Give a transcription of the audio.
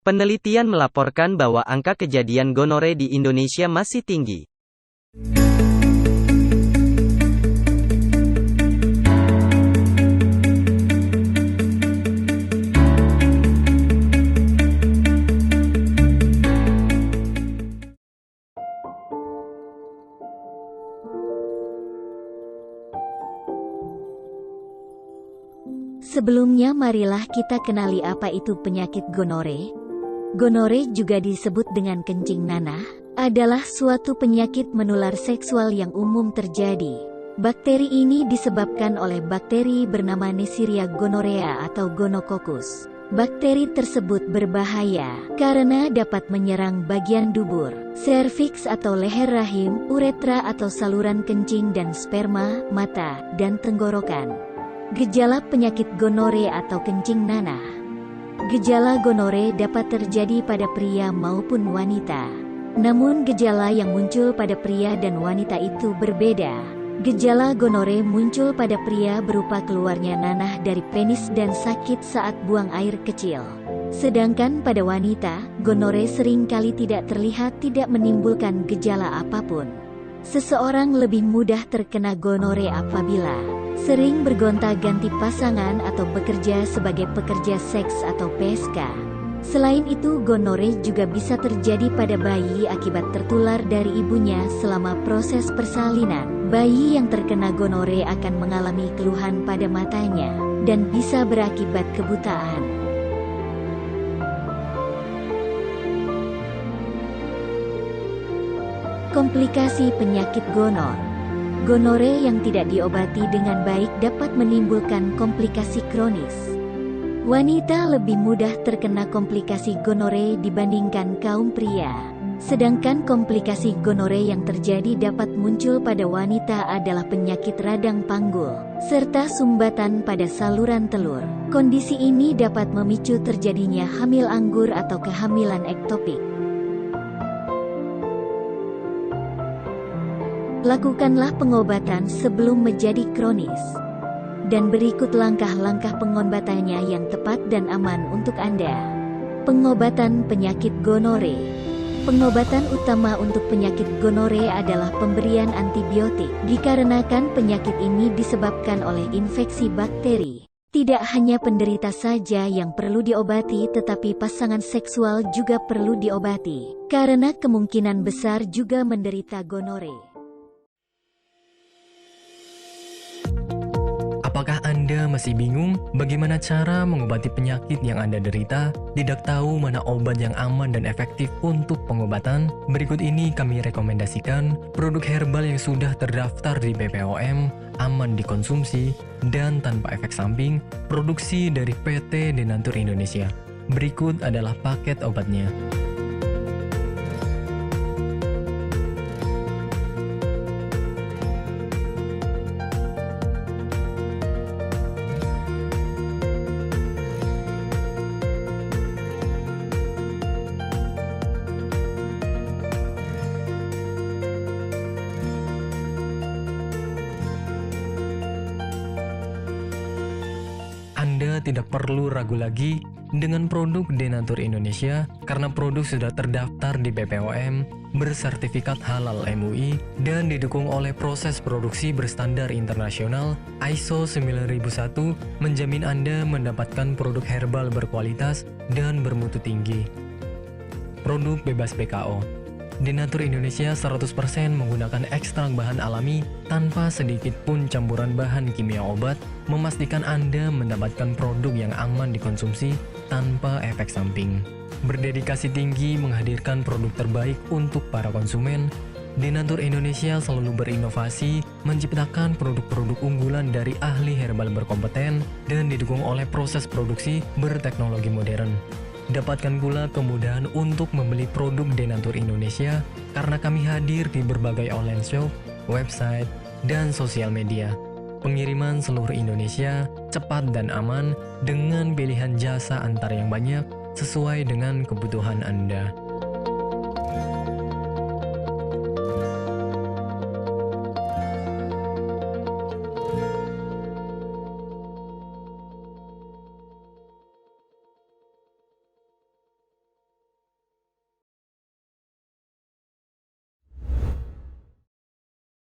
Penelitian melaporkan bahwa angka kejadian gonore di Indonesia masih tinggi. Sebelumnya marilah kita kenali apa itu penyakit gonore. Gonore juga disebut dengan kencing nanah, adalah suatu penyakit menular seksual yang umum terjadi. Bakteri ini disebabkan oleh bakteri bernama Neisseria gonorrhea atau gonococcus. Bakteri tersebut berbahaya karena dapat menyerang bagian dubur, serviks atau leher rahim, uretra atau saluran kencing dan sperma, mata, dan tenggorokan. Gejala penyakit gonore atau kencing nanah. Gejala gonore dapat terjadi pada pria maupun wanita. Namun gejala yang muncul pada pria dan wanita itu berbeda. Gejala gonore muncul pada pria berupa keluarnya nanah dari penis dan sakit saat buang air kecil. Sedangkan pada wanita, gonore seringkali tidak terlihat tidak menimbulkan gejala apapun. Seseorang lebih mudah terkena gonore apabila sering bergonta-ganti pasangan atau bekerja sebagai pekerja seks atau PSK. Selain itu, gonore juga bisa terjadi pada bayi akibat tertular dari ibunya selama proses persalinan. Bayi yang terkena gonore akan mengalami keluhan pada matanya dan bisa berakibat kebutaan. Komplikasi penyakit gonor. Gonore yang tidak diobati dengan baik dapat menimbulkan komplikasi kronis. Wanita lebih mudah terkena komplikasi gonore dibandingkan kaum pria. Sedangkan komplikasi gonore yang terjadi dapat muncul pada wanita adalah penyakit radang panggul, serta sumbatan pada saluran telur. Kondisi ini dapat memicu terjadinya hamil anggur atau kehamilan ektopik. Lakukanlah pengobatan sebelum menjadi kronis. Dan berikut langkah-langkah pengobatannya yang tepat dan aman untuk Anda. Pengobatan penyakit gonore. Pengobatan utama untuk penyakit gonore adalah pemberian antibiotik, dikarenakan penyakit ini disebabkan oleh infeksi bakteri. Tidak hanya penderita saja yang perlu diobati, tetapi pasangan seksual juga perlu diobati, karena kemungkinan besar juga menderita gonore. Apakah Anda masih bingung bagaimana cara mengobati penyakit yang Anda derita? Tidak tahu mana obat yang aman dan efektif untuk pengobatan? Berikut ini kami rekomendasikan produk herbal yang sudah terdaftar di BPOM, aman dikonsumsi, dan tanpa efek samping, produksi dari PT Denatur Indonesia. Berikut adalah paket obatnya. Anda tidak perlu ragu lagi dengan produk Denatur Indonesia karena produk sudah terdaftar di BPOM, bersertifikat halal MUI, dan didukung oleh proses produksi berstandar internasional ISO 9001, menjamin Anda mendapatkan produk herbal berkualitas dan bermutu tinggi. Produk bebas BKO. Denatur Indonesia 100% menggunakan ekstrak bahan alami tanpa sedikit pun campuran bahan kimia obat, memastikan Anda mendapatkan produk yang aman dikonsumsi tanpa efek samping. Berdedikasi tinggi menghadirkan produk terbaik untuk para konsumen, Denatur Indonesia selalu berinovasi, menciptakan produk-produk unggulan dari ahli herbal berkompeten dan didukung oleh proses produksi berteknologi modern. Dapatkan pula kemudahan untuk membeli produk Denatur Indonesia karena kami hadir di berbagai online shop, website, dan sosial media. Pengiriman seluruh Indonesia cepat dan aman dengan pilihan jasa antar yang banyak sesuai dengan kebutuhan Anda.